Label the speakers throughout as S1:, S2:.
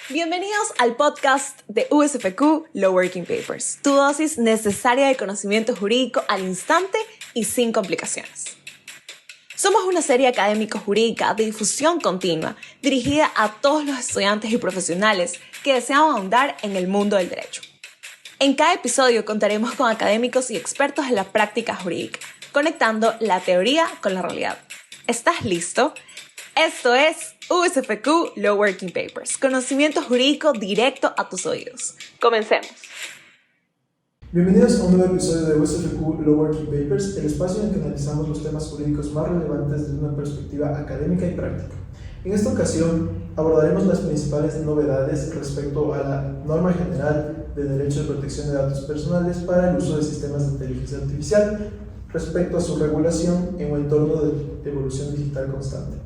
S1: Bienvenidos al podcast de USFQ Law Working Papers, tu dosis necesaria de conocimiento jurídico al instante y sin complicaciones. Somos una serie académico-jurídica de difusión continua dirigida a todos los estudiantes y profesionales que desean ahondar en el mundo del derecho. En cada episodio contaremos con académicos y expertos en la práctica jurídica, conectando la teoría con la realidad. ¿Estás listo? Esto es USFQ Law Working Papers, conocimiento jurídico directo a tus oídos. Comencemos.
S2: Bienvenidos a un nuevo episodio de USFQ Law Working Papers, el espacio en el que analizamos los temas jurídicos más relevantes desde una perspectiva académica y práctica. En esta ocasión abordaremos las principales novedades respecto a la norma general de derecho de protección de datos personales para el uso de sistemas de inteligencia artificial respecto a su regulación en un entorno de evolución digital constante.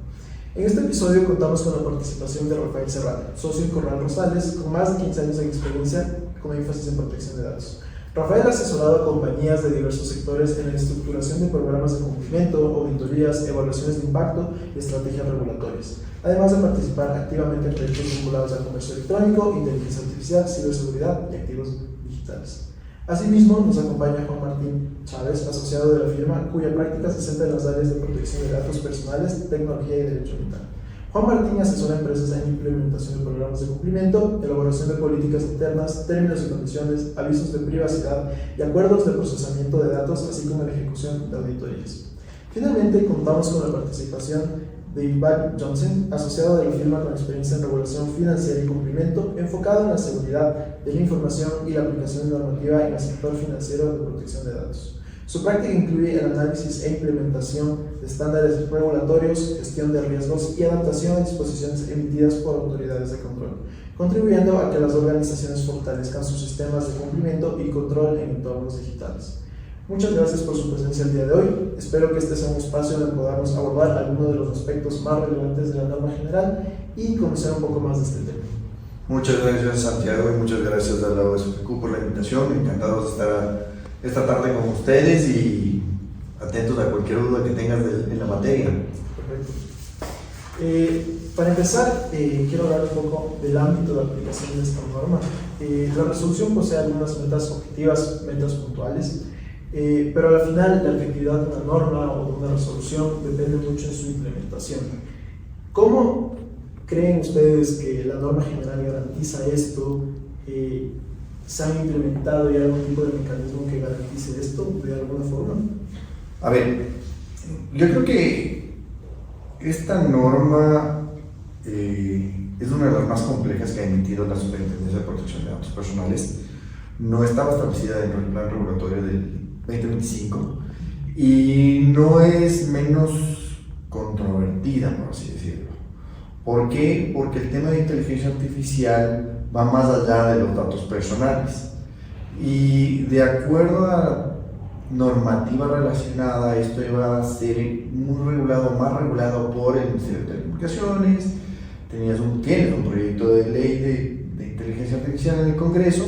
S2: En este episodio contamos con la participación de Rafael Serrano, socio en Corral Rosales, con más de 15 años de experiencia con énfasis en protección de datos. Rafael ha asesorado a compañías de diversos sectores en la estructuración de programas de cumplimiento, auditorías, evaluaciones de impacto y estrategias regulatorias, además de participar activamente en proyectos vinculados al comercio electrónico, inteligencia artificial, ciberseguridad y activos digitales. Asimismo, nos acompaña Juan Martín Chávez, asociado de la firma, cuya práctica se centra en las áreas de protección de datos personales, tecnología y derecho ambiental. Juan Martín asesora empresas en implementación de programas de cumplimiento, elaboración de políticas internas, términos y condiciones, avisos de privacidad y acuerdos de procesamiento de datos, así como la ejecución de auditorías. Finalmente, contamos con la participación de Ivan Johnson, asociado de la firma con experiencia en regulación financiera y cumplimiento, enfocado en la seguridad de la información y la aplicación normativa en el sector financiero de protección de datos. Su práctica incluye el análisis e implementación de estándares regulatorios, gestión de riesgos y adaptación a disposiciones emitidas por autoridades de control, contribuyendo a que las organizaciones fortalezcan sus sistemas de cumplimiento y control en entornos digitales. Muchas gracias por su presencia el día de hoy. Espero que este sea un espacio donde podamos abordar algunos de los aspectos más relevantes de la norma general y conocer un poco más de este tema.
S3: Muchas gracias, Santiago, y muchas gracias a la USFQ por la invitación. Encantados de estar esta tarde con ustedes y atentos a cualquier duda que tengas en la materia.
S2: Perfecto. Para empezar, quiero hablar un poco del ámbito de aplicación de esta norma. La resolución posee algunas metas objetivas, metas puntuales, pero al final la efectividad de una norma o de una resolución depende mucho de su implementación. ¿Cómo creen ustedes que la norma general garantiza esto? ¿Se han implementado ya algún tipo de mecanismo que garantice esto de alguna forma?
S3: A ver, yo creo que esta norma es una de las más complejas que ha emitido la Superintendencia de Protección de Datos Personales. No estaba establecida dentro del plan regulatorio del 2025 y no es menos controvertida, por así decirlo. ¿Por qué? Porque el tema de inteligencia artificial va más allá de los datos personales y de acuerdo a normativa relacionada, esto va a ser muy regulado, más regulado por el Ministerio de Telecomunicaciones. Tienes un proyecto de ley de inteligencia artificial en el Congreso.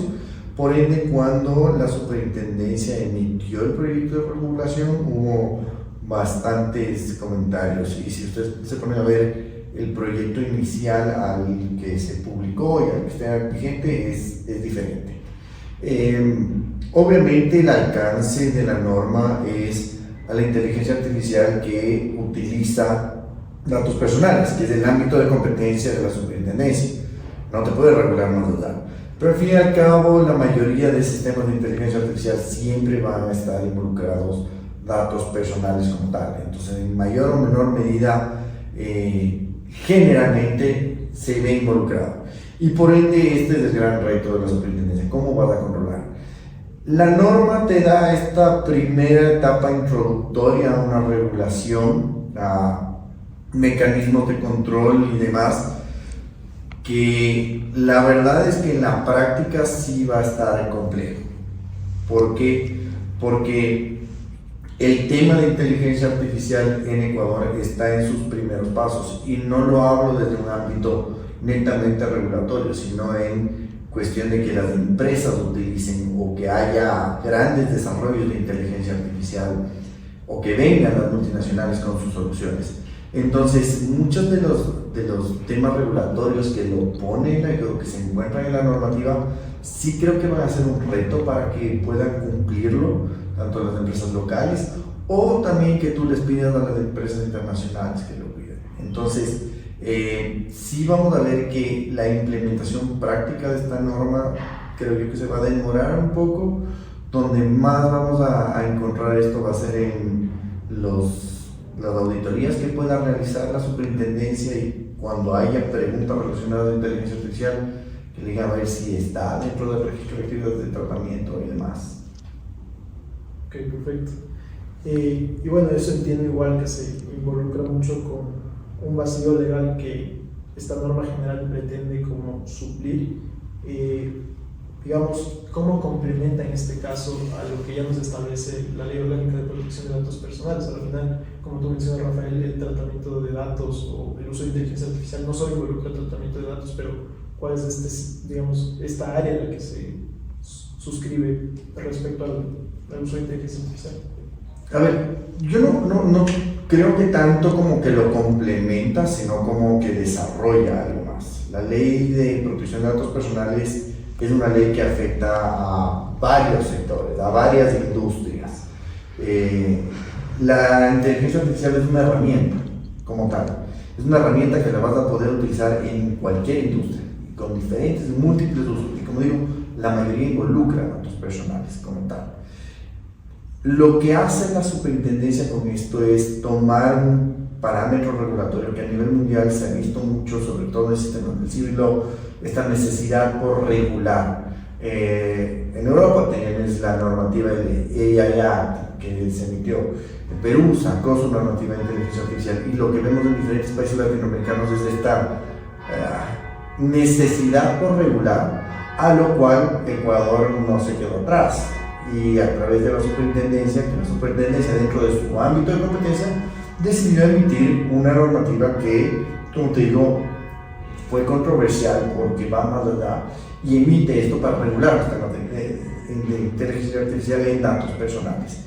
S3: Por ende, cuando la superintendencia emitió el proyecto de regulación, hubo bastantes comentarios. Y si usted se pone a ver el proyecto inicial al que se publicó y al que está vigente, es diferente. Obviamente, el alcance de la norma es a la inteligencia artificial que utiliza datos personales, que es el ámbito de competencia de la superintendencia. No te puede regular más allá. Pero al fin y al cabo, la mayoría de sistemas de inteligencia artificial siempre van a estar involucrados datos personales como tal. Entonces, en mayor o menor medida, generalmente se ve involucrado. Y por ende, este es el gran reto de la superintendencia. ¿Cómo vas a controlar? La norma te da esta primera etapa introductoria a una regulación, a mecanismos de control y demás, que la verdad es que en la práctica sí va a estar complejo. ¿Por qué? Porque el tema de inteligencia artificial en Ecuador está en sus primeros pasos y no lo hablo desde un ámbito netamente regulatorio, sino en cuestión de que las empresas utilicen o que haya grandes desarrollos de inteligencia artificial o que vengan las multinacionales con sus soluciones. Entonces, muchos de los temas regulatorios que lo ponen o que se encuentran en la normativa, sí creo que van a ser un reto para que puedan cumplirlo, tanto las empresas locales o también que tú les pidas a las empresas internacionales que lo cuiden. Entonces, sí vamos a ver que la implementación práctica de esta norma creo yo que se va a demorar un poco. Donde más vamos a encontrar esto va a ser en las auditorías que pueda realizar la superintendencia, y cuando haya preguntas relacionadas a inteligencia artificial, que le digan a ver si está dentro del registro de actividades de tratamiento y demás.
S2: Ok, perfecto. Y bueno, eso entiendo igual que se involucra mucho con un vacío legal que esta norma general pretende como suplir. Digamos, ¿cómo complementa en este caso a lo que ya nos establece la Ley Orgánica de Protección de Datos Personales? Al final, como tú mencionas, Rafael, el tratamiento de datos o el uso de inteligencia artificial no solo involucra el tratamiento de datos, pero ¿cuál es digamos, esta área en la que se suscribe respecto al uso de inteligencia artificial?
S3: A ver, yo no creo que tanto como que lo complementa, sino como que desarrolla algo más. La Ley de Protección de Datos Personales es una ley que afecta a varios sectores, a varias industrias. La inteligencia artificial es una herramienta como tal. Es una herramienta que la vas a poder utilizar en cualquier industria, con diferentes, múltiples usos. Y como digo, la mayoría involucra datos personales como tal. Lo que hace la superintendencia con esto es tomar un parámetro regulatorio que a nivel mundial se ha visto mucho, sobre todo en el sistema del siglo, esta necesidad por regular. En Europa tenemos la normativa de AI Act que se emitió. En Perú sacó su normativa de inteligencia artificial, y lo que vemos en diferentes países latinoamericanos es esta necesidad por regular, a lo cual Ecuador no se quedó atrás. Y a través de la superintendencia, que la superintendencia dentro de su ámbito de competencia decidió emitir una normativa que, como te digo, fue controversial porque va más allá y emite esto para regular los temas de inteligencia artificial en datos personales.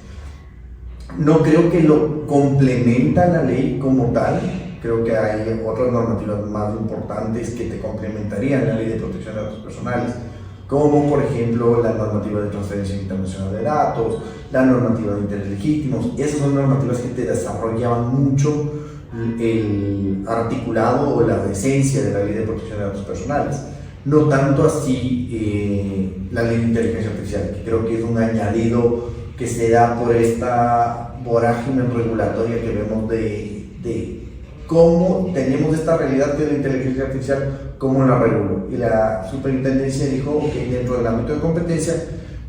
S3: No creo que lo complementa la ley como tal, creo que hay otras normativas más importantes que te complementarían la ley de protección de datos personales, como por ejemplo la normativa de transferencia internacional de datos, la normativa de interés legítimos. Esas son normativas que te desarrollaban mucho el articulado o la esencia de la ley de protección de datos personales. No tanto así la ley de inteligencia artificial, que creo que es un añadido que se da por esta vorágine regulatoria que vemos de cómo tenemos esta realidad de la inteligencia artificial, cómo la regulo. Y la superintendencia dijo, ok, dentro del ámbito de competencia,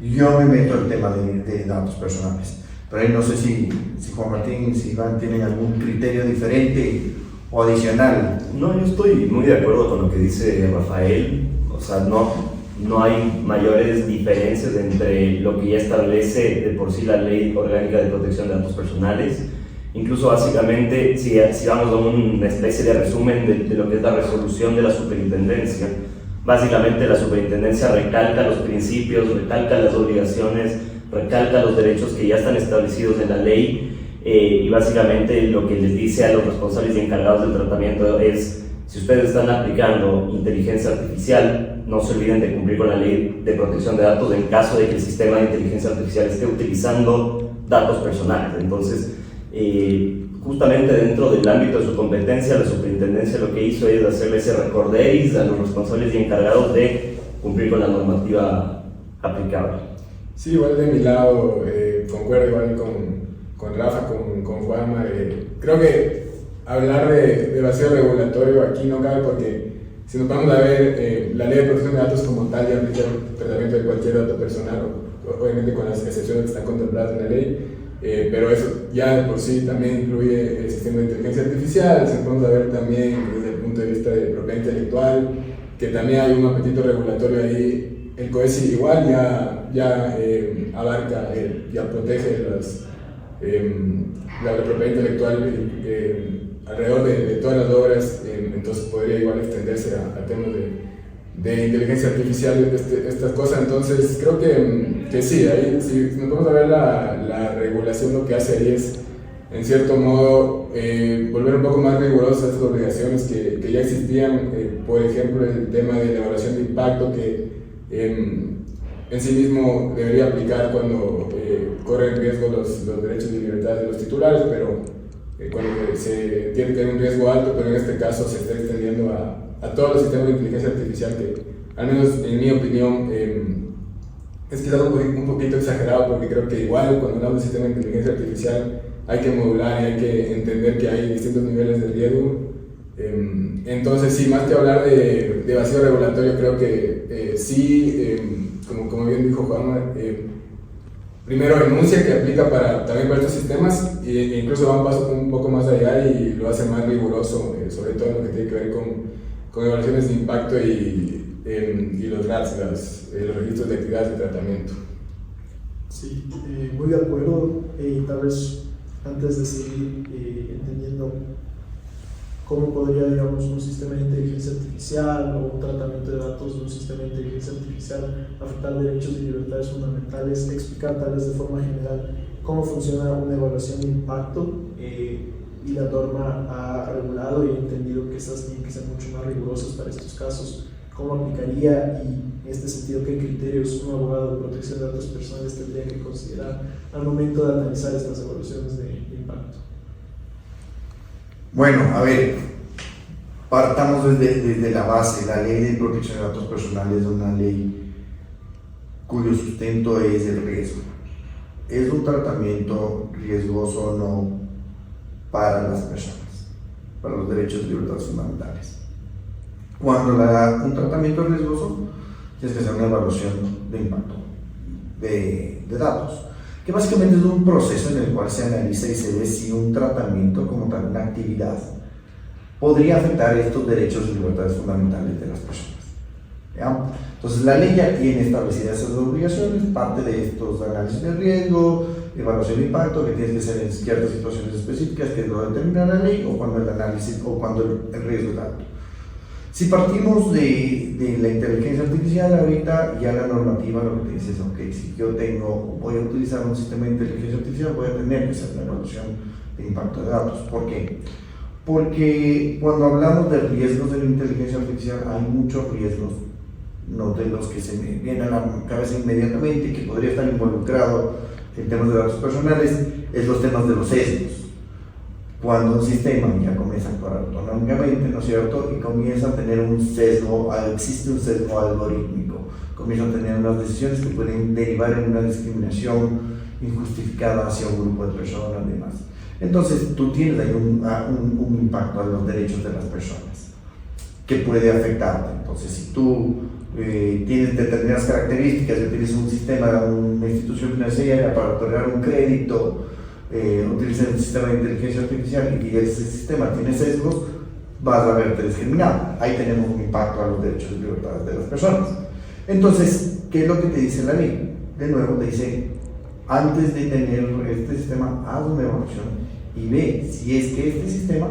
S3: yo me meto el tema de datos personales. Pero ahí no sé si Juan Martín y si Iván tienen algún criterio diferente o adicional.
S4: No, yo estoy muy de acuerdo con lo que dice Rafael. O sea, no hay mayores diferencias entre lo que ya establece de por sí la Ley Orgánica de Protección de Datos Personales. Incluso básicamente, si vamos a una especie de resumen de lo que es la resolución de la superintendencia, básicamente la superintendencia recalca los principios, recalca las obligaciones, recalca los derechos que ya están establecidos en la ley, y básicamente lo que les dice a los responsables y encargados del tratamiento es: si ustedes están aplicando inteligencia artificial, no se olviden de cumplir con la ley de protección de datos en caso de que el sistema de inteligencia artificial esté utilizando datos personales. Entonces, justamente dentro del ámbito de su competencia, la superintendencia lo que hizo es hacerle ese recorderis a los responsables y encargados de cumplir con la normativa aplicable.
S5: Sí, igual de mi lado, concuerdo igual con Rafa, con Juanma. Creo que hablar de vacío regulatorio aquí no cabe, porque si nos vamos a ver, la ley de protección de datos como tal ya aplica el tratamiento de cualquier dato personal, obviamente con las excepciones que están contempladas en la ley. Pero eso ya de por sí también incluye el sistema de inteligencia artificial. Si vamos a ver también desde el punto de vista de propiedad intelectual, que también hay un apetito regulatorio ahí. El COESI igual ya abarca, ya protege la propiedad intelectual alrededor de todas las obras, entonces podría igual extenderse a temas de inteligencia artificial, estas cosas. Entonces creo que sí, ahí, si nos vamos a ver la regulación, lo que hace ahí es en cierto modo, volver un poco más rigurosas estas obligaciones que ya existían, por ejemplo, el tema de la evaluación de impacto que en sí mismo debería aplicar cuando corren riesgo los derechos y libertades de los titulares, pero cuando se entiende que hay un riesgo alto, pero en este caso se está extendiendo a todos los sistemas de inteligencia artificial que, al menos en mi opinión, es quizás un poquito exagerado, porque creo que igual cuando hablamos de sistema de inteligencia artificial hay que modular y hay que entender que hay distintos niveles de riesgo. Entonces, sí, más que hablar de vacío regulatorio, creo que como bien dijo Juanma, primero enuncia que aplica también para estos sistemas e incluso va un paso un poco más allá y lo hace más riguroso, sobre todo en lo que tiene que ver con evaluaciones de impacto y los RATs, los registros de actividades de tratamiento.
S2: Sí, muy de acuerdo. Tal vez antes de seguir entendiendo cómo podría, digamos, un sistema de inteligencia artificial o un tratamiento de datos de un sistema de inteligencia artificial afectar derechos y libertades fundamentales, explicar tal vez de forma general cómo funciona una evaluación de impacto, y la norma ha regulado y entendido que estas tienen que ser mucho más rigurosas para estos casos. ¿Cómo aplicaría y en este sentido qué criterios un abogado de protección de datos personales tendría que considerar al momento de analizar estas evaluaciones de impacto?
S3: Bueno, a ver, partamos desde la base. La ley de protección de datos personales es una ley cuyo sustento es el riesgo. ¿Es un tratamiento riesgoso o no para las personas, para los derechos y libertades fundamentales? Cuando un tratamiento es riesgoso, tienes que hacer una evaluación de impacto de datos, que básicamente es un proceso en el cual se analiza y se ve si un tratamiento como tal, una actividad, podría afectar estos derechos y libertades fundamentales de las personas. ¿Ya? Entonces la ley ya tiene establecidas esas obligaciones, parte de estos análisis de riesgo, evaluación de impacto, que tiene que ser en ciertas situaciones específicas que lo determina la ley o cuando el análisis o cuando el riesgo es alto. Si partimos de la inteligencia artificial, ahorita ya la normativa lo que te dice es, ok, si yo voy a utilizar un sistema de inteligencia artificial, voy a tener que hacer una evaluación de impacto de datos. ¿Por qué? Porque cuando hablamos de riesgos de la inteligencia artificial, hay muchos riesgos, no de los que se me vienen a la cabeza inmediatamente, que podría estar involucrado en temas de datos personales, es los temas de los sesgos. Cuando un sistema ya comienza a actuar autonómicamente, ¿no es cierto? Y comienza a tener un sesgo, existe un sesgo algorítmico, comienza a tener unas decisiones que pueden derivar en una discriminación injustificada hacia un grupo de personas y demás. Entonces, tú tienes ahí un impacto a los derechos de las personas que puede afectarte. Entonces, si tú tienes determinadas características, utilizas un sistema, una institución financiera para otorgar un crédito, utilizas un sistema de inteligencia artificial y ese sistema tiene sesgos, vas a verte discriminado. Ahí tenemos un impacto a los derechos y libertades de las personas. Entonces, ¿qué es lo que te dice la ley? De nuevo, te dice, antes de tener este sistema, haz una evaluación y ve si es que este sistema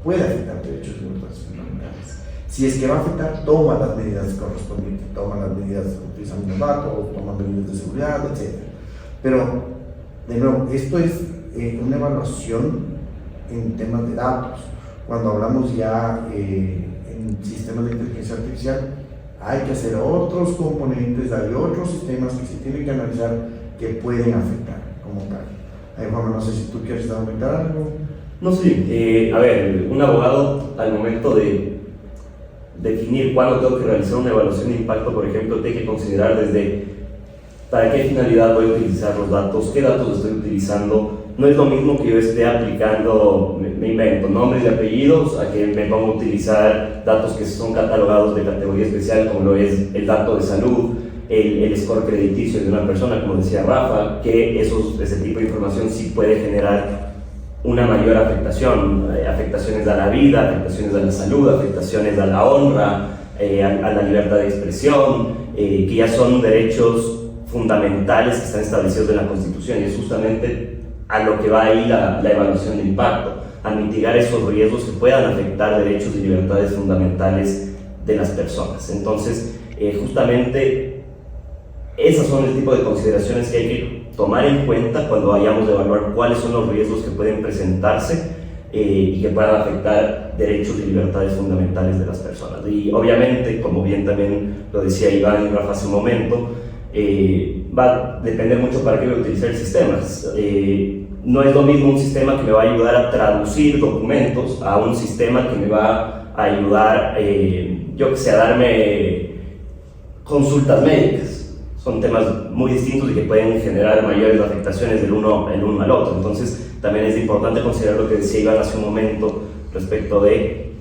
S3: puede afectar derechos y libertades fundamentales. Si es que va a afectar, toma las medidas correspondientes, toma las medidas utilizando los datos, toma medidas de seguridad, etc. Pero, de nuevo, esto es una evaluación en temas de datos. Cuando hablamos ya en sistemas de inteligencia artificial, hay que hacer otros componentes, hay otros sistemas que se tienen que analizar que pueden afectar como tal. Juan, no sé si tú quieres aumentar algo.
S4: No, sí. A ver, un abogado al momento de definir cuándo tengo que realizar una evaluación de impacto, por ejemplo, tiene que considerar desde para qué finalidad voy a utilizar los datos, qué datos estoy utilizando. No es lo mismo que yo esté aplicando, me invento, nombres y apellidos, a que me ponga a utilizar datos que son catalogados de categoría especial, como lo es el dato de salud, el score crediticio de una persona, como decía Rafa, que ese tipo de información sí puede generar una mayor afectación, afectaciones a la vida, afectaciones a la salud, afectaciones a la honra, a la libertad de expresión, que ya son derechos fundamentales que están establecidos en la Constitución, y es justamente a lo que va ahí la evaluación de impacto, a mitigar esos riesgos que puedan afectar derechos y libertades fundamentales de las personas. Entonces, justamente esas son el tipo de consideraciones que hay que tomar en cuenta cuando vayamos a evaluar cuáles son los riesgos que pueden presentarse y que puedan afectar derechos y libertades fundamentales de las personas. Y obviamente, como bien también lo decía Iván y Rafa hace un momento, va a depender mucho para qué voy a utilizar el sistema. No es lo mismo un sistema que me va a ayudar a traducir documentos a un sistema que me va a ayudar, yo que sé, a darme consultas médicas. Son temas muy distintos y que pueden generar mayores afectaciones del uno al otro. Entonces, también es importante considerar lo que decía Iván hace un momento respecto de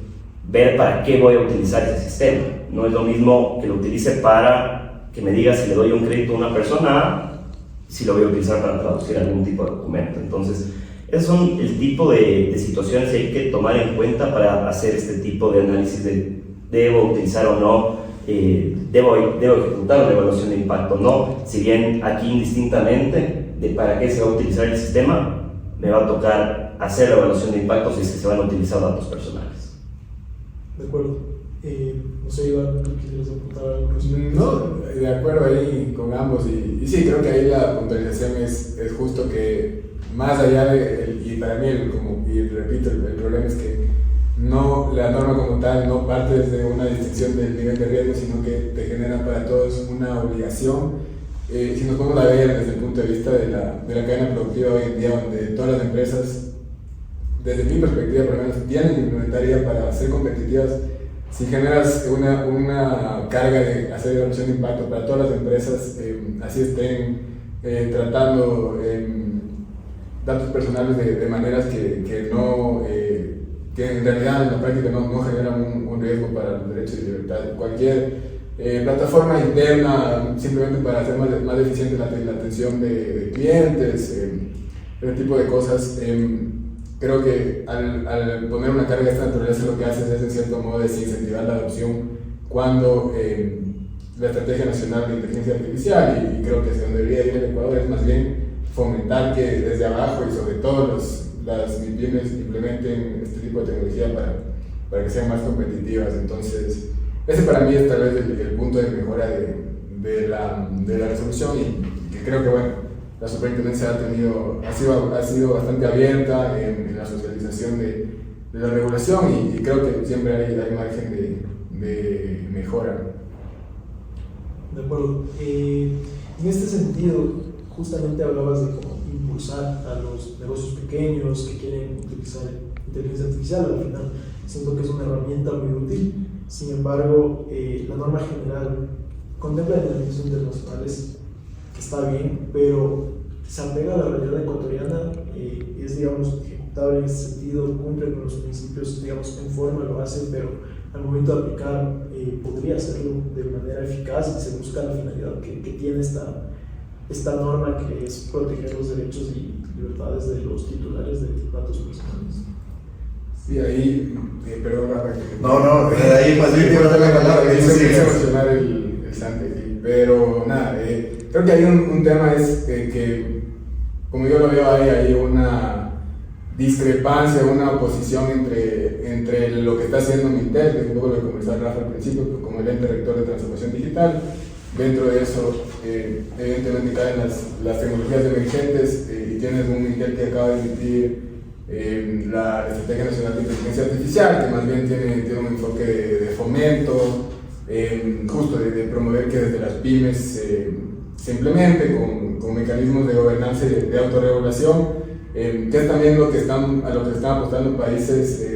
S4: ver para qué voy a utilizar ese sistema. No es lo mismo que lo utilice para que me diga si le doy un crédito a una persona, si lo voy a utilizar para traducir algún tipo de documento. Entonces, esos son el tipo de situaciones que hay que tomar en cuenta para hacer este tipo de análisis de debo utilizar o no, debo ejecutar una evaluación de impacto o no. Si bien aquí indistintamente de para qué se va a utilizar el sistema, me va a tocar hacer la evaluación de impacto si es que se van a utilizar datos personales.
S2: De acuerdo. No sé, Iván, ¿quieres apuntar algo?
S5: No, de acuerdo ahí con ambos. Y sí, creo que ahí la puntualización es justo que más allá de, y para mí, y repito, el problema es que no, la norma como tal no parte desde una distinción del nivel de riesgo, sino que te genera para todos una obligación. Si nos ponemos a ver desde el punto de vista de la cadena productiva hoy en día, donde todas las empresas, desde mi perspectiva por lo menos, tienen que implementar IA para ser competitivas. Si generas una carga de hacer evaluación de impacto para todas las empresas, así estén tratando datos personales de maneras que en realidad en la práctica no generan un riesgo para los derechos y libertades. Cualquier plataforma interna simplemente para hacer más eficiente la atención de clientes, ese tipo de cosas. Creo que al poner una carga de esta naturaleza lo que haces es en cierto modo desincentivar la adopción cuando la Estrategia Nacional de Inteligencia Artificial, y creo que hacia donde debería ir el Ecuador es más bien fomentar que desde abajo y sobre todo las MIPYMES implementen este tipo de tecnología para que sean más competitivas. Entonces, ese para mí es tal vez el punto de mejora de la resolución, y que creo que bueno, la superintendencia ha sido bastante abierta en la socialización de la regulación, y creo que siempre hay margen de mejora.
S2: De acuerdo. En este sentido, justamente hablabas de cómo impulsar a los negocios pequeños que quieren utilizar inteligencia artificial. Al final, siento que es una herramienta muy útil. Sin embargo, la norma general contempla indemnizaciones internacionales, que está bien, pero se apega a la realidad ecuatoriana, es, digamos, ejecutable en ese sentido, cumple con los principios, digamos, en forma lo hace, pero al momento de aplicar podría hacerlo de manera eficaz y se busca la finalidad que tiene esta norma, que es proteger los derechos y libertades de los titulares de datos personales.
S5: Sí, ahí, perdón, Rafa.
S3: No, ahí más bien quiero darle la palabra.
S5: Quise mencionar el Sante, pero nada, creo que hay un tema es que, como yo lo veo, hay una discrepancia, una oposición entre lo que está haciendo Mintel, que es un poco lo que conversaba Rafa al principio, como el ente rector de transformación digital. Dentro de eso, evidentemente caen las tecnologías emergentes, y tienes un Mintel que acaba de emitir la Estrategia Nacional de Inteligencia Artificial, que más bien tiene un enfoque de fomento, justo de promover que desde las pymes se implemente con mecanismos de gobernanza y de autorregulación, que es también a lo que están apostando países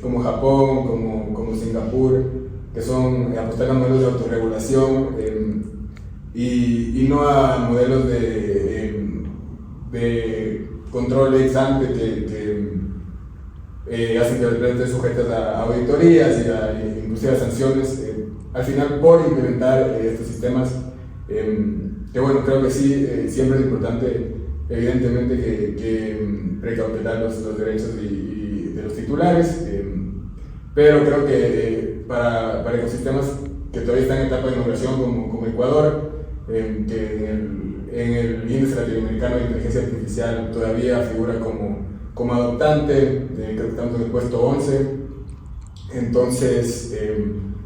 S5: como Japón, como Singapur, que son apostar a modelos de autorregulación y no a modelos de control ex ante que hacen que las empresas estén sujetas a auditorías y inclusive a sanciones, al final por implementar estos sistemas, que bueno, creo que sí, siempre es importante evidentemente que precautelar los derechos de los titulares, pero creo que para ecosistemas que todavía están en etapa de innovación como Ecuador, que en el índice latinoamericano de inteligencia artificial todavía figura como adoptante, creo que estamos en el puesto 11, entonces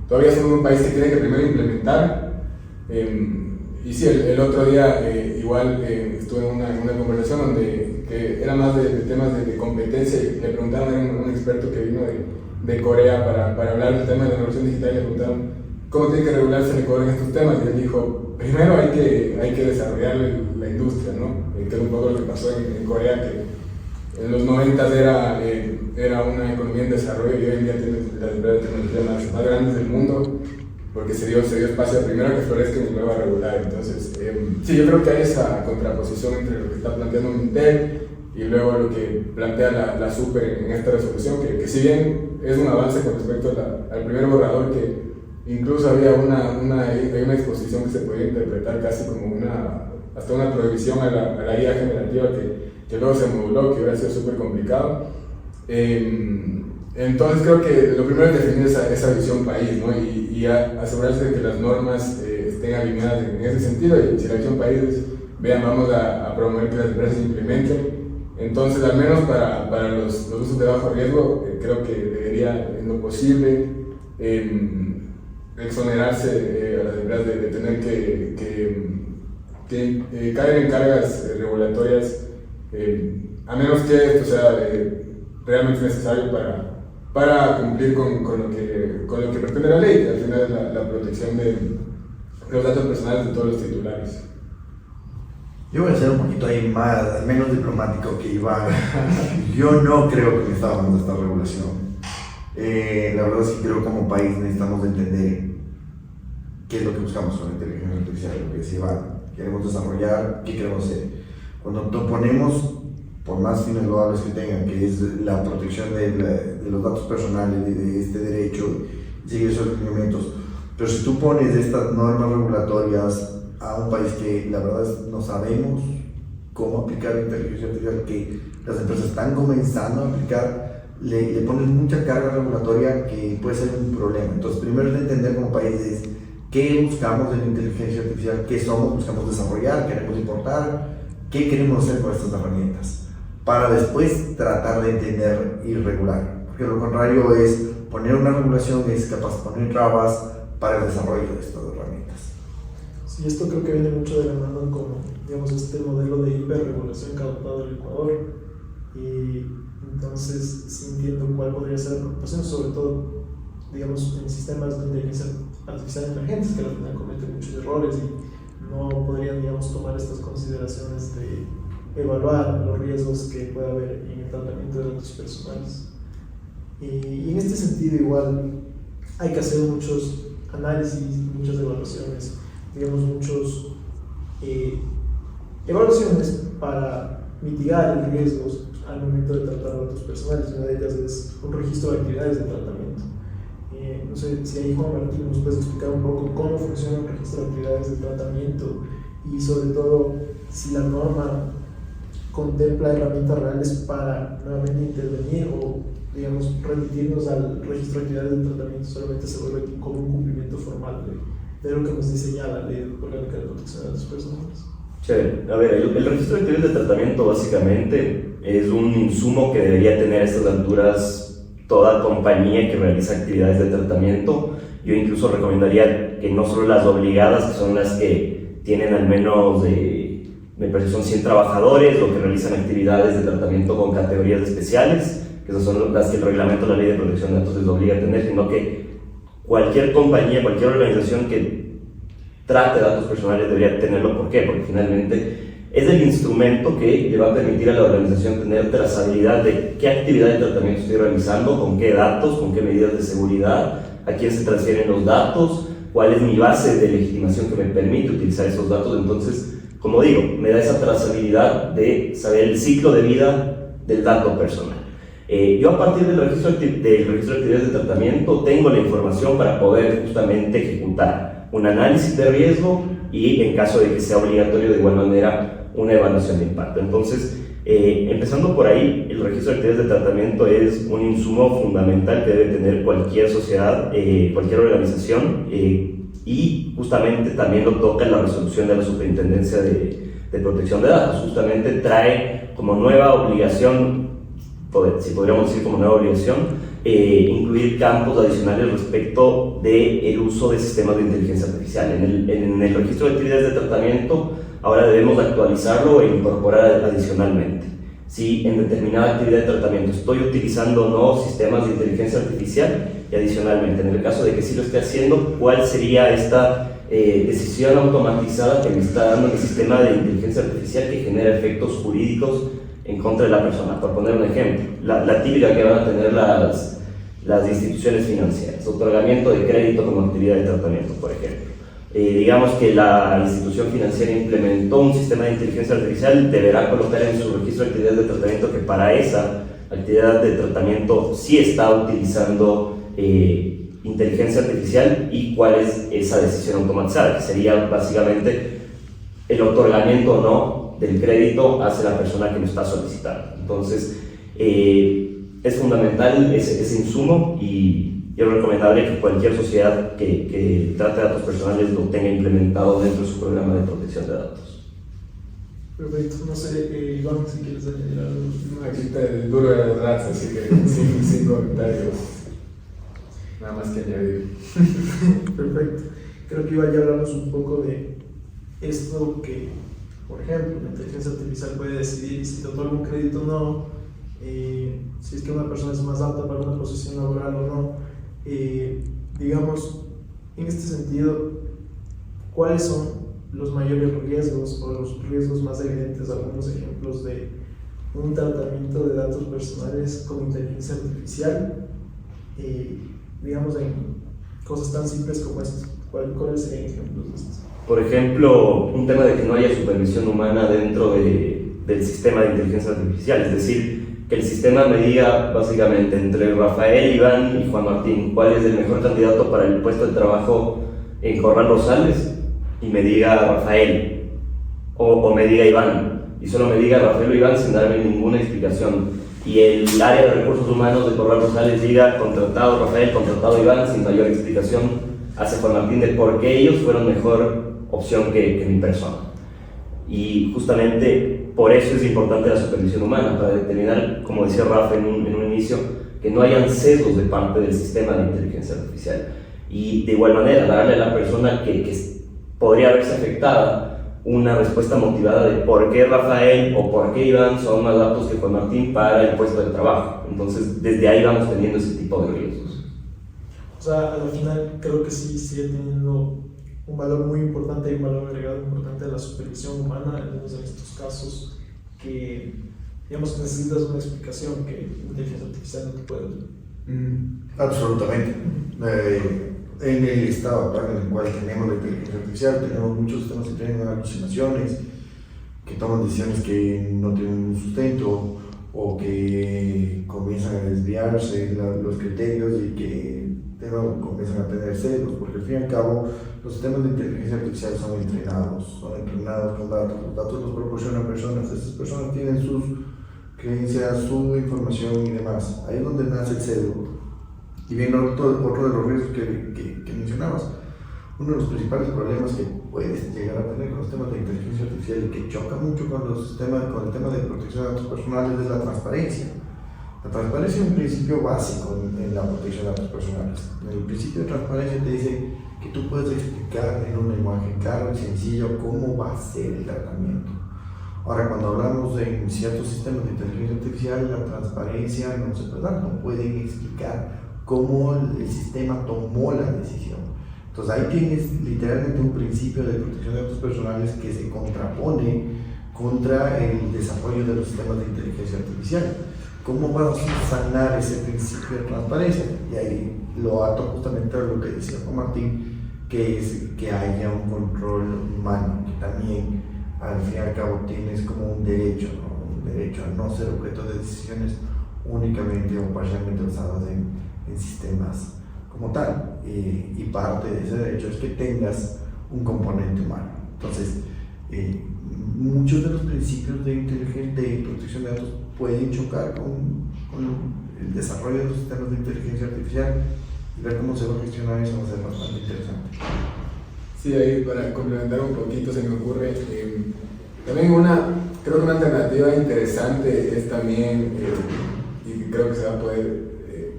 S5: todavía somos un país que tiene que primero implementar y sí, el otro día igual estuve en una conversación donde que era más de temas de competencia y le preguntaron a un experto que vino de Corea para hablar del tema de la revolución digital y le preguntaron cómo tiene que regularse en Ecuador en estos temas y él dijo, primero hay que desarrollar la industria, ¿no? Que es un poco lo que pasó en Corea, que en los 90 era una economía en desarrollo y hoy en día tiene las empresas de tecnología más grandes del mundo, porque se dio espacio primero que florezcan y luego a regular. Entonces, sí, yo creo que hay esa contraposición entre lo que está planteando Mintel y luego lo que plantea la Super en esta resolución, que si bien es un avance con respecto al primer borrador, que incluso había hay una exposición que se podía interpretar casi como hasta una prohibición a la IA generativa que luego se moduló, que hubiera sido súper complicado. Entonces creo que lo primero es definir esa visión país, ¿no? y asegurarse de que las normas estén alineadas en ese sentido, y si la visión país es, vean, vamos a promover que las empresas implementen, entonces al menos para los usos de bajo riesgo, creo que debería en lo posible exonerarse a las empresas de tener que caer en cargas regulatorias, a menos que esto sea realmente necesario para cumplir con lo que pretende la ley, que al final es la protección de los datos personales de todos los titulares.
S3: Yo voy a ser un poquito ahí menos diplomático que Iván. Yo no creo que necesitábamos esta regulación. La verdad es que creo que como país necesitamos entender qué es lo que buscamos con la inteligencia artificial, lo que decía Iván. Queremos desarrollar, ¿qué queremos hacer? Cuando ponemos, por más fines loables que tengan, que es la protección de los datos personales y de este derecho, y seguir esos lineamientos, pero si tú pones estas normas regulatorias a un país que la verdad no sabemos cómo aplicar la inteligencia artificial, que las empresas están comenzando a aplicar, le pones mucha carga regulatoria que puede ser un problema. Entonces, primero es entender como país es qué buscamos de la inteligencia artificial, qué somos, buscamos desarrollar, queremos importar, qué queremos hacer con estas herramientas, para después tratar de entender y regular, porque lo contrario es poner una regulación que es capaz de poner trabas para el desarrollo de estas herramientas.
S2: Sí, esto creo que viene mucho de la mano con, digamos, este modelo de hiperregulación que ha adoptado el Ecuador, y entonces sí entiendo cuál podría ser la preocupación, sobre todo, digamos, en sistemas de inteligencia artificial emergentes, que al final cometen muchos errores y no podrían, digamos, tomar estas consideraciones de evaluar los riesgos que puede haber en el tratamiento de datos personales. Y en este sentido igual hay que hacer muchos análisis, muchas evaluaciones, digamos muchos evaluaciones para mitigar los riesgos al momento de tratar datos personales. Una de ellas es un registro de actividades de tratamiento. No sé si ahí Juan Martín nos puedes explicar un poco cómo funciona un registro de actividades de tratamiento y sobre todo si la norma contempla herramientas reales para nuevamente intervenir o, digamos, remitirnos al registro de actividades de tratamiento solamente se vuelve como un cumplimiento formal de lo que nos dice ya la Ley Orgánica de Protección de Datos Personales.
S4: Chévere. A ver, el registro de actividades de tratamiento básicamente es un insumo que debería tener a estas alturas toda compañía que realiza actividades de tratamiento. Yo incluso recomendaría que no solo las obligadas, que son las que tienen al menos me parece son 100 trabajadores o que realizan actividades de tratamiento con categorías especiales, que esas son las que el reglamento de la Ley de Protección de Datos les obliga a tener, sino que cualquier compañía, cualquier organización que trate datos personales debería tenerlo. ¿Por qué? Porque finalmente es el instrumento que le va a permitir a la organización tener trazabilidad de qué actividad de tratamiento estoy realizando, con qué datos, con qué medidas de seguridad, a quién se transfieren los datos, cuál es mi base de legitimación que me permite utilizar esos datos. Entonces, como digo, me da esa trazabilidad de saber el ciclo de vida del dato personal. Yo a partir del registro de actividades de tratamiento tengo la información para poder justamente ejecutar un análisis de riesgo y, en caso de que sea obligatorio, de igual manera una evaluación de impacto. Entonces, empezando por ahí, el registro de actividades de tratamiento es un insumo fundamental que debe tener cualquier sociedad, cualquier organización, y justamente también lo toca la resolución de la Superintendencia de Protección de Datos. Justamente trae como nueva obligación, si podríamos decir como nueva obligación, incluir campos adicionales respecto del uso de sistemas de inteligencia artificial. En el registro de actividades de tratamiento ahora debemos actualizarlo e incorporar adicionalmente. Si en determinada actividad de tratamiento estoy utilizando o no sistemas de inteligencia artificial, y adicionalmente, en el caso de que sí lo esté haciendo, ¿cuál sería esta decisión automatizada que me está dando el sistema de inteligencia artificial que genera efectos jurídicos en contra de la persona? Por poner un ejemplo, la típica que van a tener las instituciones financieras, otorgamiento de crédito como actividad de tratamiento, por ejemplo. Digamos que la institución financiera implementó un sistema de inteligencia artificial, deberá colocar en su registro de actividades de tratamiento que para esa actividad de tratamiento sí está utilizando inteligencia artificial y cuál es esa decisión automatizada, que sería básicamente el otorgamiento o no del crédito hacia la persona que lo está solicitando. Entonces, es fundamental ese insumo y es recomendable que cualquier sociedad que trate datos personales lo tenga implementado dentro de su programa de protección de datos.
S2: Perfecto, no sé, Iván, si quieres añadir algo.
S5: No, aquí está el duro de las ratas, así que sin comentarios. Nada más que añadir.
S2: Perfecto. Creo que Iván ya hablamos un poco de esto que, por ejemplo, la inteligencia artificial puede decidir si te otorga un crédito o no, si es que una persona es más apta para una posición laboral o no. Digamos, en este sentido, ¿cuáles son los mayores riesgos o los riesgos más evidentes? Algunos ejemplos de un tratamiento de datos personales con inteligencia artificial, digamos, en cosas tan simples como estas. ¿Cuáles serían ejemplos de estos?
S4: Por ejemplo, un tema de que no haya supervisión humana dentro del sistema de inteligencia artificial, es decir, que el sistema me diga básicamente entre Rafael, Iván y Juan Martín cuál es el mejor candidato para el puesto de trabajo en Corral Rosales, y me diga Rafael o me diga Iván, y solo me diga Rafael o Iván sin darme ninguna explicación, y el área de recursos humanos de Corral Rosales diga contratado Rafael, contratado Iván, sin mayor explicación hacia Juan Martín de por qué ellos fueron mejor opción que mi persona. Y justamente por eso es importante la supervisión humana, para determinar, como decía Rafa en un inicio, que no hayan sesgos de parte del sistema de inteligencia artificial. Y de igual manera, darle a la persona que podría verse afectada una respuesta motivada de por qué Rafael o por qué Iván son más aptos que Juan Martín para el puesto de trabajo. Entonces, desde ahí vamos teniendo ese tipo de riesgos.
S2: O sea, al final creo que sí sigue teniendo un valor muy importante y un valor agregado importante de la supervisión humana, al menos en estos casos que, digamos, necesitas una explicación que la inteligencia artificial no te puede dar.
S3: Absolutamente. En el estado actual en el cual tenemos la inteligencia artificial, tenemos muchos sistemas que tienen alucinaciones, que toman decisiones que no tienen un sustento o que comienzan a desviarse los criterios y que de nuevo comienzan a tener sesgos, porque al fin y al cabo los sistemas de inteligencia artificial son entrenados con datos, los datos los proporcionan personas, estas personas tienen sus creencias, su información y demás. Ahí es donde nace el sesgo. Y bien, otro de los riesgos que mencionabas, uno de los principales problemas que puedes llegar a tener con los temas de inteligencia artificial y que choca mucho con el tema de protección de datos personales es la transparencia. La transparencia es un principio básico en la protección de datos personales. El principio de transparencia te dice que tú puedes explicar en un lenguaje claro y sencillo cómo va a ser el tratamiento. Ahora, cuando hablamos de ciertos sistemas de inteligencia artificial, la transparencia no se puede dar, no pueden explicar cómo el sistema tomó la decisión. Entonces ahí tienes literalmente un principio de protección de datos personales que se contrapone contra el desarrollo de los sistemas de inteligencia artificial. ¿Cómo vamos a sanar ese principio de transparencia? Y ahí lo ato justamente a lo que decía Juan Martín, que es que haya un control humano, que también al fin y al cabo tienes como un derecho, ¿no? Un derecho a no ser objeto de decisiones únicamente o parcialmente basadas en sistemas como tal, y parte de ese derecho es que tengas un componente humano. Entonces, muchos de los principios de protección de datos pueden chocar con el desarrollo de los sistemas de inteligencia artificial, y ver cómo se va a gestionar eso va a ser bastante interesante.
S5: Sí, ahí para complementar un poquito se me ocurre también creo que una alternativa interesante es también, y creo que se va a poder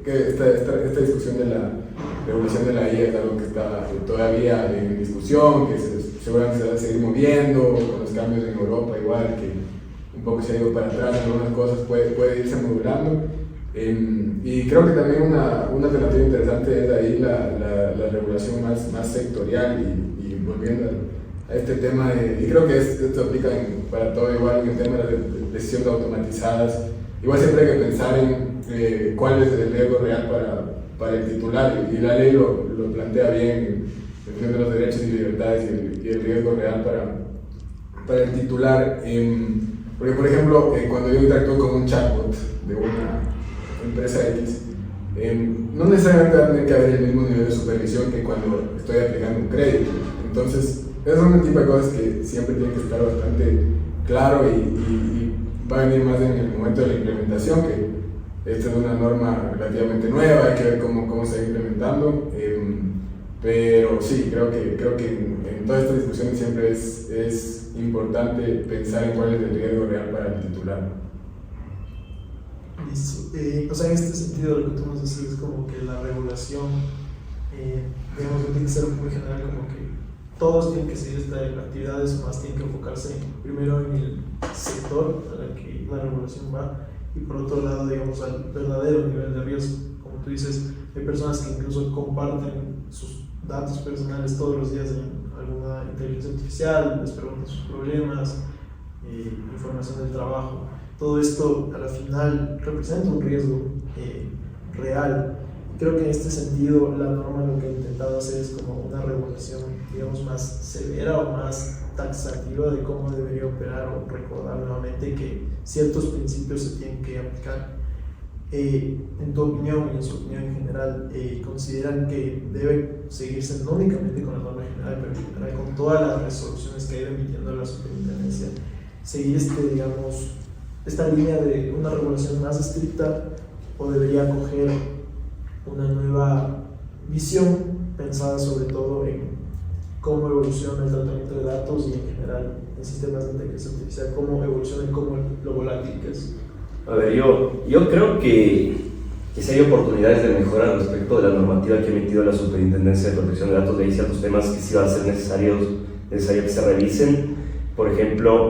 S5: que esta discusión de la regulación de la IA es algo que está todavía en discusión, que seguramente se va a seguir moviendo, con los cambios en Europa igual, que un poco se ha ido para atrás en algunas cosas, puede irse modulando. Y creo que también una alternativa interesante es ahí la regulación más sectorial y volviendo a este tema y creo que esto aplica para todo igual en el tema de las decisiones automatizadas. Igual siempre hay que pensar en cuál es el riesgo real para el titular y la ley lo plantea bien en función de los derechos y libertades y el riesgo real para el titular. Porque por ejemplo, cuando yo interactúo con un chatbot de una empresa X, no necesariamente va a tener que haber el mismo nivel de supervisión que cuando estoy aplicando un crédito. Entonces, esos son un tipo de cosas que siempre tienen que estar bastante claro y va a venir más en el momento de la implementación, que esta es una norma relativamente nueva, hay que ver cómo se va implementando. Pero sí, creo que en todas estas discusiones siempre es importante pensar en cuál es el riesgo real para el titular.
S2: Listo. O sea, en este sentido lo que tú nos decís es como que la regulación, digamos, tiene que ser muy general, como que todos tienen que seguir estas actividades, o más tienen que enfocarse primero en el sector al que la regulación va, y por otro lado, digamos, al verdadero nivel de riesgo. Como tú dices, hay personas que incluso comparten sus datos personales todos los días en alguna inteligencia artificial, les preguntan sus problemas, información del trabajo. Todo esto a la final representa un riesgo real. Creo que en este sentido la norma lo que ha intentado hacer es como una regulación, digamos, más severa o más taxativa de cómo debería operar, o recordar nuevamente que ciertos principios se tienen que aplicar. En tu opinión y en su opinión en general, ¿consideran que debe seguirse no únicamente con la norma general, pero en general con todas las resoluciones que ha ido emitiendo la superintendencia, seguir digamos, esta línea de una regulación más estricta, o debería coger una nueva visión pensada sobre todo en cómo evoluciona el tratamiento de datos y en general en sistemas de inteligencia artificial, cómo evoluciona y cómo lo volátil que es?
S4: A ver, yo creo que sí hay oportunidades de mejora respecto de la normativa que ha emitido la Superintendencia de Protección de Datos. Hay ciertos temas que sí va a ser necesario que se revisen. Por ejemplo,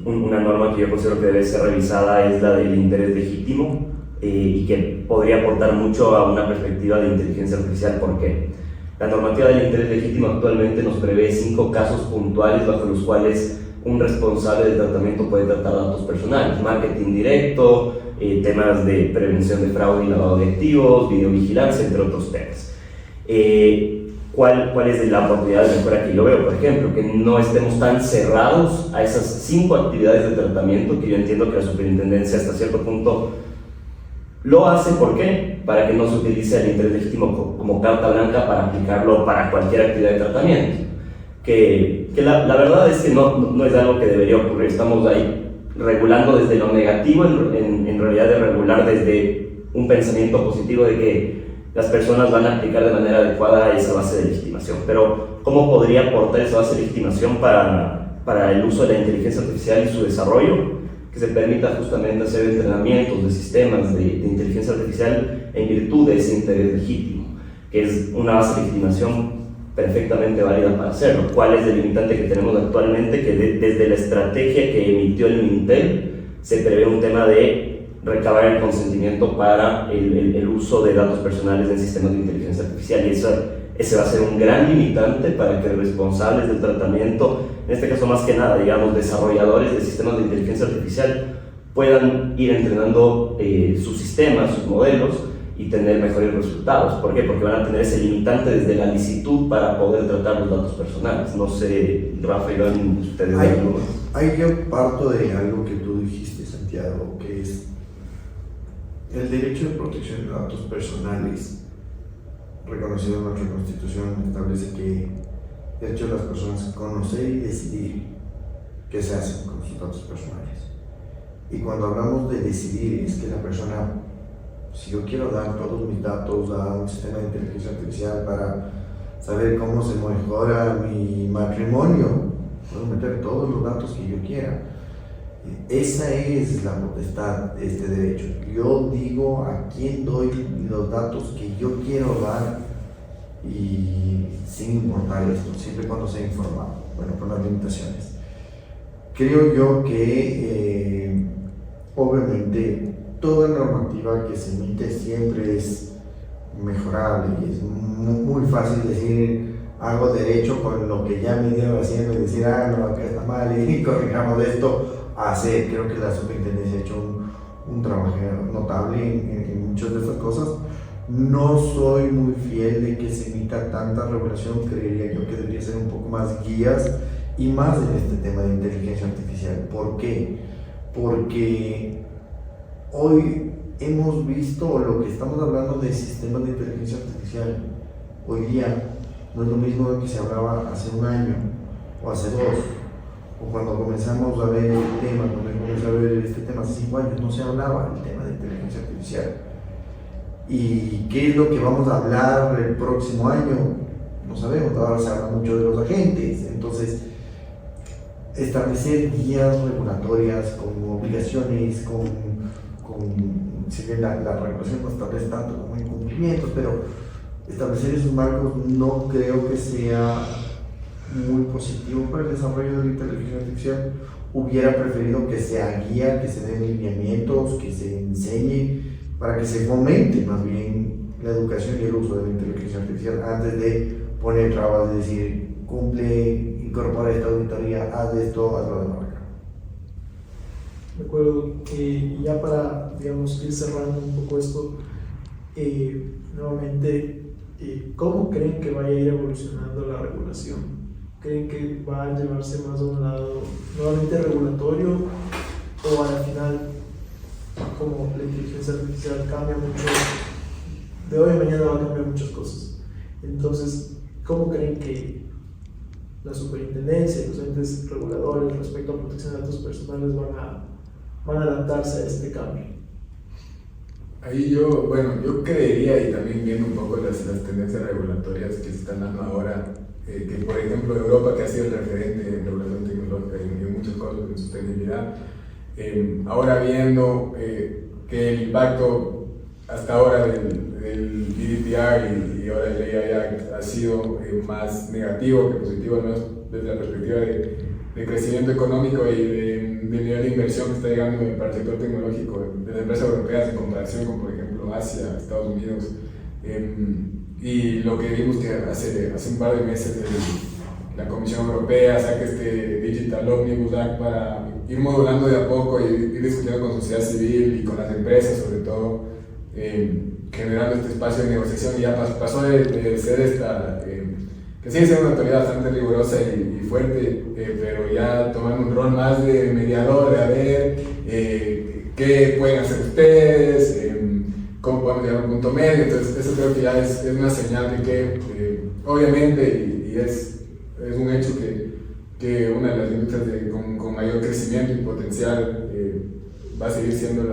S4: una norma que yo considero que debe ser revisada es la del interés legítimo, y que podría aportar mucho a una perspectiva de inteligencia artificial. ¿Por qué? La normativa del interés legítimo actualmente nos prevé 5 casos puntuales bajo los cuales un responsable del tratamiento puede tratar datos personales: marketing directo, temas de prevención de fraude y lavado de activos, videovigilancia, entre otros temas. ¿Cuál es la oportunidad de mejora que yo veo? Por ejemplo, que no estemos tan cerrados a esas 5 actividades de tratamiento, que yo entiendo que la superintendencia hasta cierto punto lo hace. ¿Por qué? Para que no se utilice el interés legítimo como carta blanca para aplicarlo para cualquier actividad de tratamiento. Que la verdad es que no es algo que debería ocurrir. Estamos ahí regulando desde lo negativo, en realidad de regular desde un pensamiento positivo de que las personas van a aplicar de manera adecuada esa base de legitimación. Pero ¿cómo podría aportar esa base de legitimación para el uso de la inteligencia artificial y su desarrollo? Que se permita justamente hacer entrenamientos de sistemas de inteligencia artificial en virtud de ese interés legítimo, que es una base de legitimación perfectamente válida para hacerlo. ¿Cuál es el limitante que tenemos actualmente? Que desde la estrategia que emitió el MINTEL se prevé un tema de recabar el consentimiento para el uso de datos personales en sistemas de inteligencia artificial, y ese va a ser un gran limitante para que responsables del tratamiento, en este caso más que nada, digamos, desarrolladores de sistemas de inteligencia artificial, puedan ir entrenando sus sistemas, sus modelos, y tener mejores resultados. ¿Por qué? Porque van a tener ese limitante desde la licitud para poder tratar los datos personales. No sé, Rafa, Iván, ustedes.
S3: Ahí yo parto de algo que tú dijiste, Santiago, que es el derecho de protección de datos personales, reconocido en nuestra Constitución, establece que el derecho de las personas a conocer y decidir qué se hace con sus datos personales. Y cuando hablamos de decidir, es que la persona, si yo quiero dar todos mis datos a un sistema de inteligencia artificial para saber cómo se mejora mi matrimonio, puedo meter todos los datos que yo quiera. Esa es la potestad de este derecho. Yo digo a quién doy los datos que yo quiero dar y sin importar esto, siempre y cuando sea informado, bueno, con las limitaciones. Creo yo que obviamente toda normativa que se emite siempre es mejorable y es muy fácil decir hago derecho con lo que ya me dieron haciendo y decir no, acá está mal y corrijamos esto a hacer. Creo que la superintendencia ha hecho un trabajo notable en muchas de estas cosas. No soy muy fiel de que se emita tanta regulación, creería yo que debería ser un poco más guías y más en este tema de inteligencia artificial. ¿Por qué? Porque hoy hemos visto lo que estamos hablando de sistemas de inteligencia artificial. Hoy día no es lo mismo que se hablaba hace un año o hace dos, o cuando comenzamos a ver el tema, cuando comenzamos a ver este tema hace 5 años, no se hablaba del tema de inteligencia artificial. ¿Y qué es lo que vamos a hablar el próximo año? No sabemos, ahora se habla mucho de los agentes. Entonces, establecer guías regulatorias con obligaciones, si bien la regulación no establece tanto como incumplimientos, pero establecer esos marcos no creo que sea muy positivo para el desarrollo de la inteligencia artificial. Hubiera preferido que sea guía, que se den lineamientos, que se enseñe, para que se fomente más bien la educación y el uso de la inteligencia artificial antes de poner trabas, de decir, cumple, incorpora esta auditoría, haz esto, haz lo demás.
S2: De acuerdo. Y ya para, digamos, ir cerrando un poco esto, nuevamente, ¿cómo creen que vaya a ir evolucionando la regulación? ¿Creen que va a llevarse más a un lado nuevamente regulatorio o al final, como la inteligencia artificial cambia mucho, de hoy a mañana va a cambiar muchas cosas? Entonces, ¿cómo creen que la superintendencia y los entes reguladores respecto a protección de datos personales van a adaptarse a este cambio?
S5: Ahí yo creería, y también viendo un poco las tendencias regulatorias que se están dando ahora, que por ejemplo Europa, que ha sido el referente en regulación tecnológica y en muchas cosas en sustentabilidad, ahora viendo que el impacto hasta ahora del GDPR y ahora el AI Act ha sido más negativo que positivo, al menos desde la perspectiva de crecimiento económico y del nivel de inversión que está llegando para el sector tecnológico de las empresas europeas en comparación con, por ejemplo, Asia, Estados Unidos. Y lo que vimos que hace un par de meses la Comisión Europea saca este Digital Omnibus Act para ir modulando de a poco y ir discutiendo con sociedad civil y con las empresas, sobre todo, generando este espacio de negociación. Y ya pasó de ser esta, que sigue siendo una autoridad bastante rigurosa y fuerte, pero ya tomando un rol más de mediador, de a ver qué pueden hacer ustedes, cómo podemos llegar a un punto medio. Entonces eso creo que ya es una señal de que obviamente, y es un hecho que una de las industrias con mayor crecimiento y potencial va a seguir siendo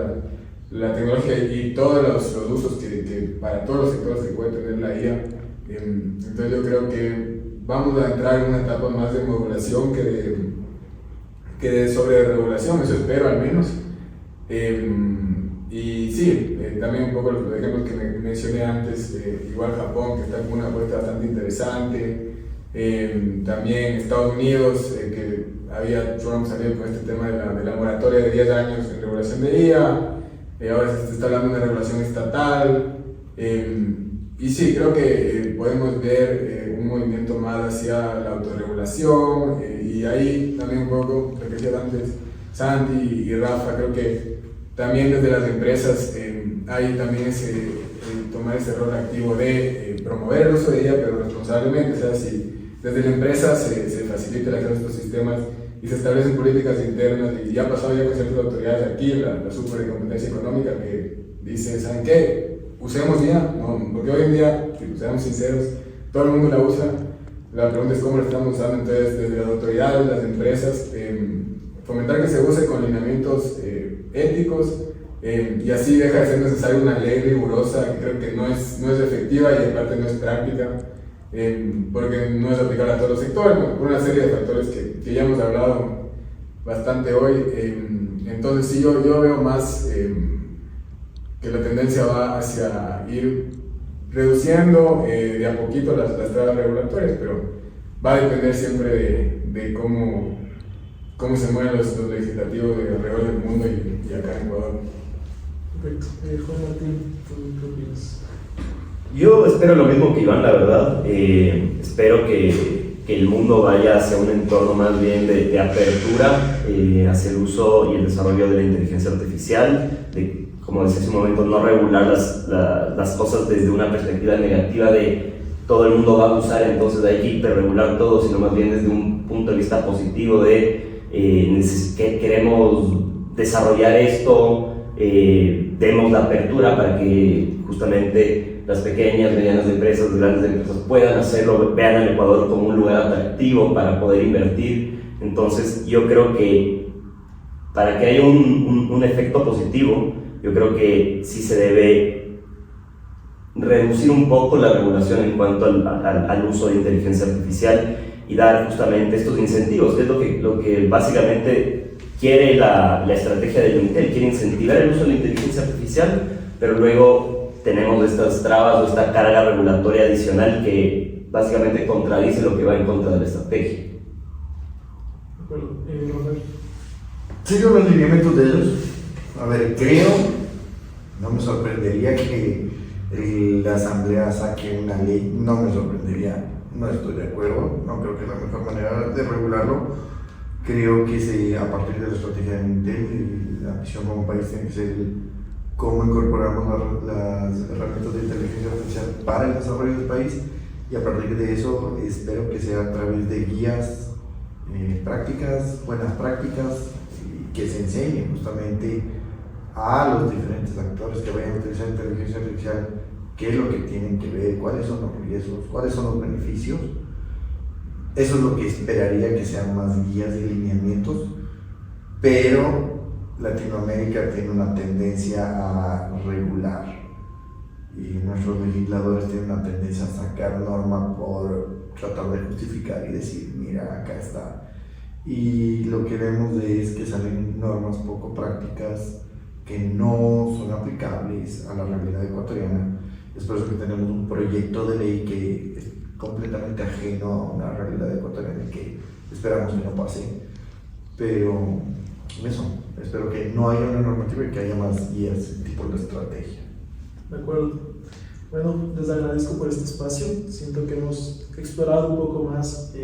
S5: la tecnología y todos los usos que para todos los sectores que puede tener la IA. Entonces yo creo que vamos a entrar en una etapa más de modulación que de sobreregulación, eso espero al menos. Y sí, también un poco los ejemplos que mencioné antes, igual Japón, que está con una apuesta bastante interesante, también Estados Unidos, que Trump salió con este tema de la moratoria de 10 años en regulación de IA, ahora se está hablando de una regulación estatal, y sí, creo que podemos ver un movimiento más hacia la autorregulación, y ahí también un poco lo que decía antes Santi y Rafa, creo que también desde las empresas hay también tomar ese rol activo de promover el uso de ella, pero responsablemente. O sea, si desde la empresa se facilita el acceso a estos sistemas y se establecen políticas internas, y ya ha pasado ya con ciertas autoridades aquí, la super de competencia económica, que dice, ¿saben qué? Usemos ya, no, porque hoy en día, si seamos sinceros, todo el mundo la usa. La pregunta es cómo la estamos usando. Entonces, desde las autoridades, las empresas, fomentar que se use con lineamientos éticos, y así deja de ser necesaria una ley rigurosa que creo que no es efectiva y aparte no es práctica, porque no es aplicable a todos los sectores, por una serie de factores que ya hemos hablado bastante hoy. Entonces sí, yo veo más que la tendencia va hacia ir reduciendo de a poquito las trabas regulatorias, pero va a depender siempre de cómo se mueven los legislativos de alrededor del mundo y acá en Ecuador.
S2: Perfecto. Juan Martín, ¿tú qué opinas?
S4: Yo espero lo mismo que Iván, la verdad. Espero que el mundo vaya hacia un entorno más bien de apertura hacia el uso y el desarrollo de la inteligencia artificial, de, como decía hace un momento, no regular las cosas desde una perspectiva negativa de todo el mundo va a usar, entonces hay que hiperregular todo, sino más bien desde un punto de vista positivo de que queremos desarrollar esto, demos la apertura para que justamente las pequeñas, medianas empresas, grandes empresas puedan hacerlo, vean al Ecuador como un lugar atractivo para poder invertir. Entonces yo creo que para que haya un efecto positivo, yo creo que sí se debe reducir un poco la regulación en cuanto al uso de inteligencia artificial y dar justamente estos incentivos, que es lo que básicamente quiere la estrategia del Intel, quiere incentivar el uso de la inteligencia artificial, pero luego tenemos estas trabas o esta carga regulatoria adicional que básicamente contradice lo que va en contra de la estrategia.
S2: De acuerdo. Rafael.
S3: Sigo los lineamientos de ellos. A ver, creo, no me sorprendería que la Asamblea saque una ley, no me sorprendería, no estoy de acuerdo, no creo que es la mejor manera de regularlo. Creo que a partir de la estrategia de Intel, la misión como país tiene que ser cómo incorporamos las herramientas de inteligencia artificial para el desarrollo del país, y a partir de eso espero que sea a través de guías prácticas, buenas prácticas, que se enseñe justamente a los diferentes actores que vayan a utilizar inteligencia artificial qué es lo que tienen que ver, cuáles son los riesgos, cuáles son los beneficios. Eso es lo que esperaría que sean más guías y lineamientos, pero Latinoamérica tiene una tendencia a regular y nuestros legisladores tienen una tendencia a sacar norma por tratar de justificar y decir, mira, acá está. Y lo que vemos es que salen normas poco prácticas que no son aplicables a la realidad ecuatoriana. Es por eso que tenemos un proyecto de ley que es completamente ajeno a una realidad ecuatoriana y que esperamos que no pase. Pero eso, espero que no haya una normativa y que haya más guías tipo de estrategia.
S2: De acuerdo. Bueno, les agradezco por este espacio. Siento que hemos explorado un poco más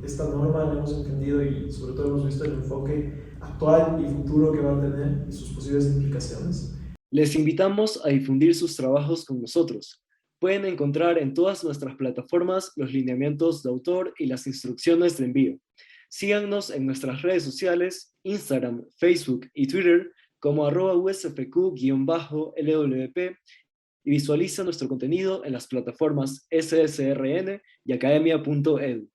S2: esta norma, la hemos entendido y sobre todo hemos visto el enfoque actual y futuro que va a tener y sus posibles implicaciones.
S6: Les invitamos a difundir sus trabajos con nosotros. Pueden encontrar en todas nuestras plataformas los lineamientos de autor y las instrucciones de envío. Síganos en nuestras redes sociales, Instagram, Facebook y Twitter como @usfq_LWP y visualiza nuestro contenido en las plataformas SSRN y academia.edu.